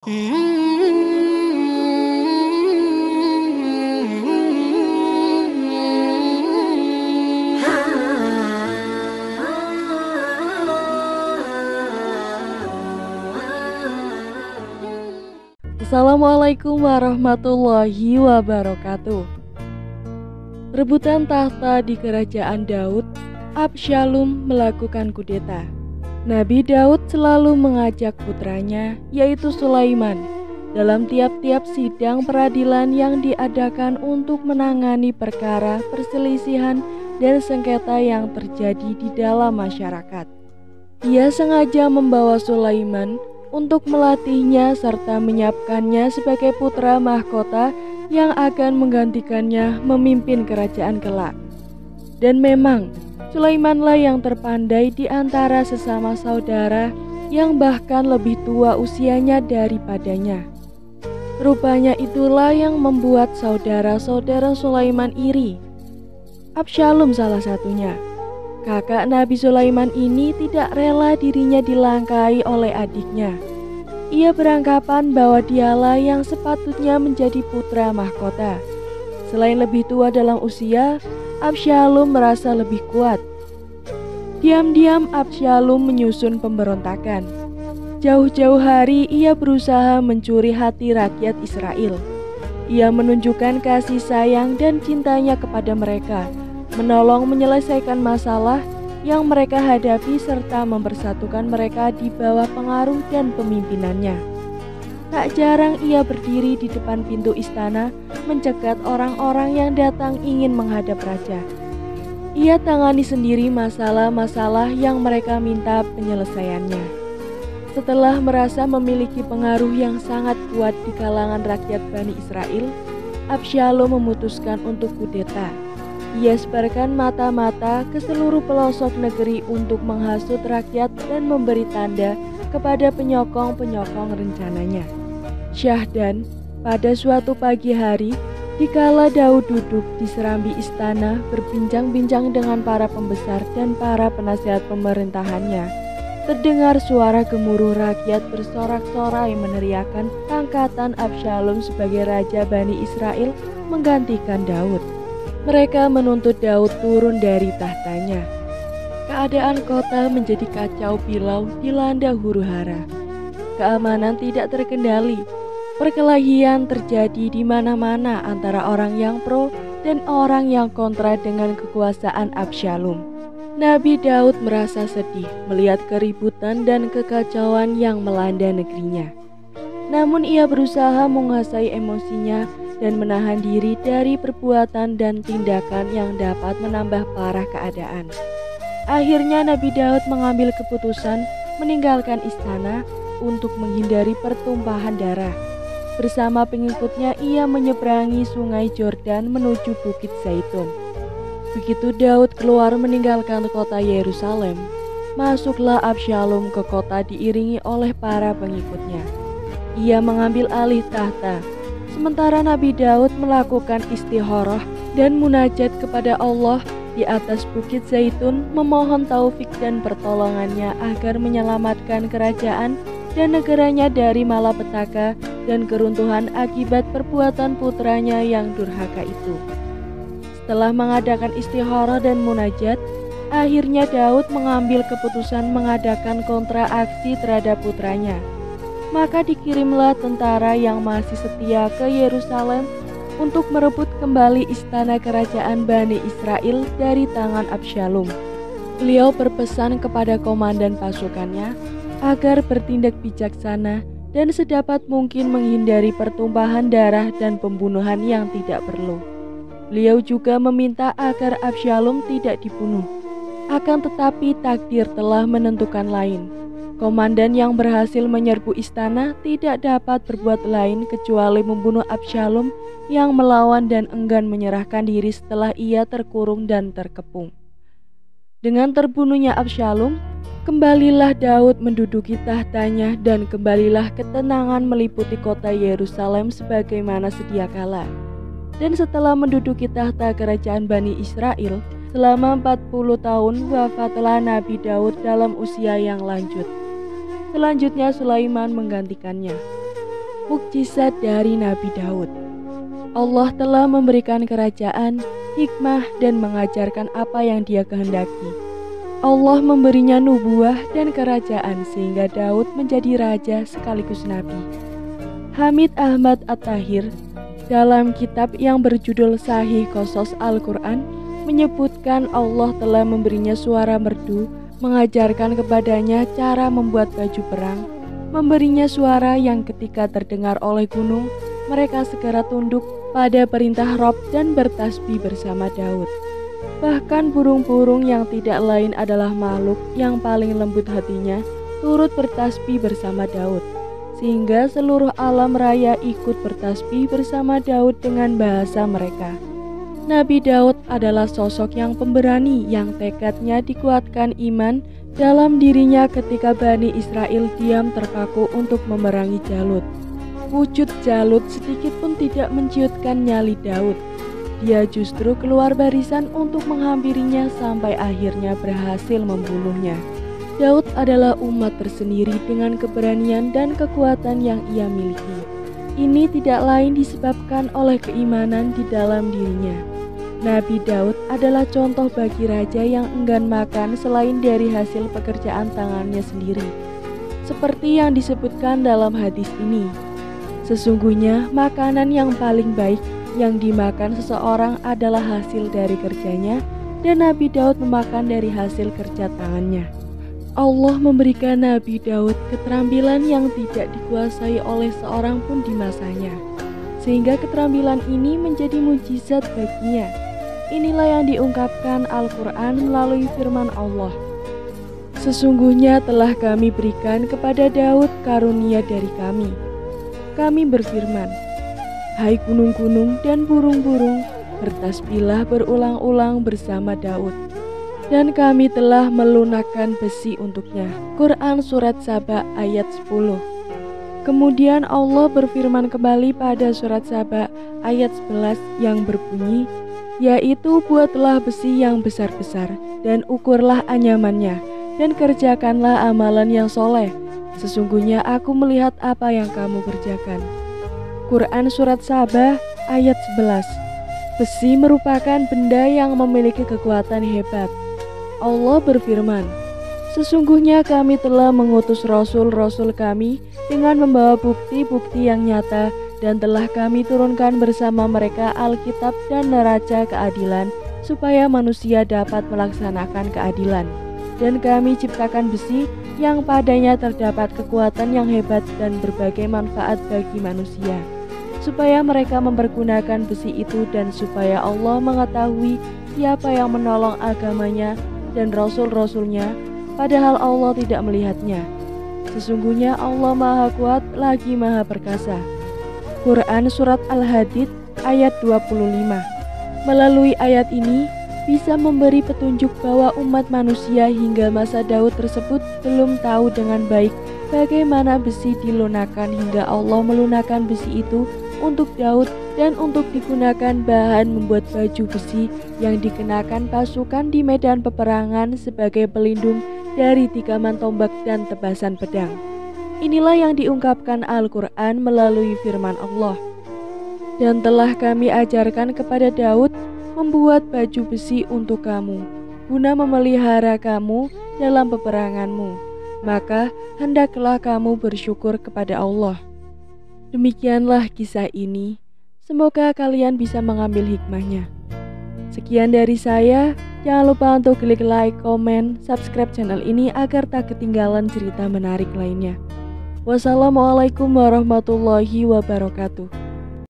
Assalamualaikum warahmatullahi wabarakatuh. Rebutan tahta di kerajaan Daud, Absyalom melakukan kudeta. Nabi Daud selalu mengajak putranya, yaitu Sulaiman, dalam tiap-tiap sidang peradilan yang diadakan untuk menangani perkara perselisihan dan sengketa yang terjadi di dalam masyarakat. Ia sengaja membawa Sulaiman untuk melatihnya serta menyiapkannya sebagai putra mahkota yang akan menggantikannya memimpin kerajaan kelak. Dan memang Sulaimanlah yang terpandai di antara sesama saudara yang bahkan lebih tua usianya daripadanya. Rupanya itulah yang membuat saudara-saudara Sulaiman iri. Absyalom salah satunya. Kakak Nabi Sulaiman ini tidak rela dirinya dilangkai oleh adiknya. Ia beranggapan bahwa dialah yang sepatutnya menjadi putra mahkota. Selain lebih tua dalam usia, Absyalom merasa lebih kuat. Diam-diam Absyalom menyusun pemberontakan. Jauh-jauh hari ia berusaha mencuri hati rakyat Israel. Ia menunjukkan kasih sayang dan cintanya kepada mereka, menolong menyelesaikan masalah yang mereka hadapi serta mempersatukan mereka di bawah pengaruh dan pemimpinannya. Tak jarang ia berdiri di depan pintu istana mencegat orang-orang yang datang ingin menghadap raja. Ia tangani sendiri masalah-masalah yang mereka minta penyelesaiannya. Setelah merasa memiliki pengaruh yang sangat kuat di kalangan rakyat Bani Israel, Absyalom memutuskan untuk kudeta. Ia sebarkan mata-mata ke seluruh pelosok negeri untuk menghasut rakyat dan memberi tanda kepada penyokong-penyokong rencananya. Syahdan, pada suatu pagi hari, dikala Daud duduk di serambi istana berbincang-bincang dengan para pembesar dan para penasihat pemerintahannya, terdengar suara gemuruh rakyat bersorak-sorai meneriakan angkatan Absyalom sebagai raja Bani Israel menggantikan Daud. Mereka menuntut Daud turun dari tahtanya. Keadaan kota menjadi kacau bilau dilanda huru-hara. Keamanan tidak terkendali. Perkelahian terjadi di mana-mana antara orang yang pro dan orang yang kontra dengan kekuasaan Absyalom. Nabi Daud merasa sedih melihat keributan dan kekacauan yang melanda negerinya. Namun ia berusaha menguasai emosinya dan menahan diri dari perbuatan dan tindakan yang dapat menambah parah keadaan. Akhirnya Nabi Daud mengambil keputusan meninggalkan istana untuk menghindari pertumpahan darah. Bersama pengikutnya ia menyeberangi sungai Yordan menuju Bukit Zaitun. Begitu Daud keluar meninggalkan kota Yerusalem, masuklah Absyalom ke kota diiringi oleh para pengikutnya. Ia mengambil alih tahta, sementara Nabi Daud melakukan istikharah dan munajat kepada Allah di atas Bukit Zaitun, memohon taufik dan pertolongannya agar menyelamatkan kerajaan dan negaranya dari malapetaka dan keruntuhan akibat perbuatan putranya yang durhaka itu. Setelah mengadakan istikharah dan munajat, akhirnya Daud mengambil keputusan mengadakan kontra aksi terhadap putranya. Maka dikirimlah tentara yang masih setia ke Yerusalem untuk merebut kembali istana kerajaan Bani Israel dari tangan Absyalom. Beliau berpesan kepada komandan pasukannya agar bertindak bijaksana dan sedapat mungkin menghindari pertumpahan darah dan pembunuhan yang tidak perlu. Beliau juga meminta agar Absyalom tidak dibunuh. Akan tetapi takdir telah menentukan lain. Komandan yang berhasil menyerbu istana tidak dapat berbuat lain kecuali membunuh Absyalom yang melawan dan enggan menyerahkan diri setelah ia terkurung dan terkepung. Dengan terbunuhnya Absyalom, kembalilah Daud menduduki tahtanya dan kembalilah ketenangan meliputi kota Yerusalem sebagaimana sedia kala. Dan setelah menduduki tahta kerajaan Bani Israel selama 40 tahun, wafatlah Nabi Daud dalam usia yang lanjut. Selanjutnya Sulaiman menggantikannya. mukjizat dari Nabi Daud. Allah telah memberikan kerajaan, hikmah, dan mengajarkan apa yang Dia kehendaki. Allah memberinya nubuah dan kerajaan sehingga Daud menjadi raja sekaligus nabi. Hamid Ahmad At-Tahir dalam kitab yang berjudul Sahih Qasas Al-Quran menyebutkan Allah telah memberinya suara merdu, mengajarkan kepadanya cara membuat baju perang, memberinya suara yang ketika terdengar oleh gunung, mereka segera tunduk pada perintah Rob dan bertasbih bersama Daud. Bahkan burung-burung yang tidak lain adalah makhluk yang paling lembut hatinya turut bertasbih bersama Daud, sehingga seluruh alam raya ikut bertasbih bersama Daud dengan bahasa mereka. Nabi Daud adalah sosok yang pemberani yang tekadnya dikuatkan iman dalam dirinya ketika Bani Israel diam terpaku untuk memerangi Jalut. Wujud Jalut sedikit pun tidak menciutkan nyali Daud. Dia justru keluar barisan untuk menghampirinya sampai akhirnya berhasil membunuhnya. Daud adalah umat tersendiri dengan keberanian dan kekuatan yang ia miliki. Ini tidak lain disebabkan oleh keimanan di dalam dirinya. Nabi Daud adalah contoh bagi raja yang enggan makan selain dari hasil pekerjaan tangannya sendiri. Seperti yang disebutkan dalam hadis ini, sesungguhnya makanan yang paling baik yang dimakan seseorang adalah hasil dari kerjanya, dan Nabi Daud memakan dari hasil kerja tangannya. Allah memberikan Nabi Daud keterampilan yang tidak dikuasai oleh seorang pun di masanya, sehingga keterampilan ini menjadi mukjizat baginya. Inilah yang diungkapkan Al-Quran melalui firman Allah. Sesungguhnya telah kami berikan kepada Daud karunia dari kami. Kami berfirman, hai gunung-gunung dan burung-burung, bertasbihlah berulang-ulang bersama Daud. Dan kami telah melunakkan besi untuknya. Quran Surat Saba ayat 10. Kemudian Allah berfirman kembali pada Surat Saba ayat 11 yang berbunyi, yaitu buatlah besi yang besar-besar dan ukurlah anyamannya, dan kerjakanlah amalan yang soleh. Sesungguhnya aku melihat apa yang kamu kerjakan. Quran Surat Saba ayat 11. Besi merupakan benda yang memiliki kekuatan hebat. Allah berfirman, sesungguhnya kami telah mengutus rasul-rasul kami dengan membawa bukti-bukti yang nyata, dan telah kami turunkan bersama mereka Alkitab dan neraca keadilan supaya manusia dapat melaksanakan keadilan. Dan kami ciptakan besi yang padanya terdapat kekuatan yang hebat dan berbagai manfaat bagi manusia, supaya mereka mempergunakan besi itu, dan supaya Allah mengetahui siapa yang menolong agamanya dan rasul-rasulnya, padahal Allah tidak melihatnya. Sesungguhnya Allah Maha Kuat lagi Maha Perkasa. Quran Surat Al-Hadid ayat 25. Melalui ayat ini bisa memberi petunjuk bahwa umat manusia hingga masa Daud tersebut belum tahu dengan baik bagaimana besi dilunakan hingga Allah melunakkan besi itu untuk Daud dan untuk digunakan bahan membuat baju besi yang dikenakan pasukan di medan peperangan sebagai pelindung dari tikaman tombak dan tebasan pedang. Inilah yang diungkapkan Al-Quran melalui firman Allah. Dan telah kami ajarkan kepada Daud membuat baju besi untuk kamu, guna memelihara kamu dalam peperanganmu. Maka hendaklah kamu bersyukur kepada Allah. Demikianlah kisah ini. Semoga kalian bisa mengambil hikmahnya. Sekian dari saya. Jangan lupa untuk klik like, komen, subscribe channel ini agar tak ketinggalan cerita menarik lainnya. Wassalamualaikum warahmatullahi wabarakatuh.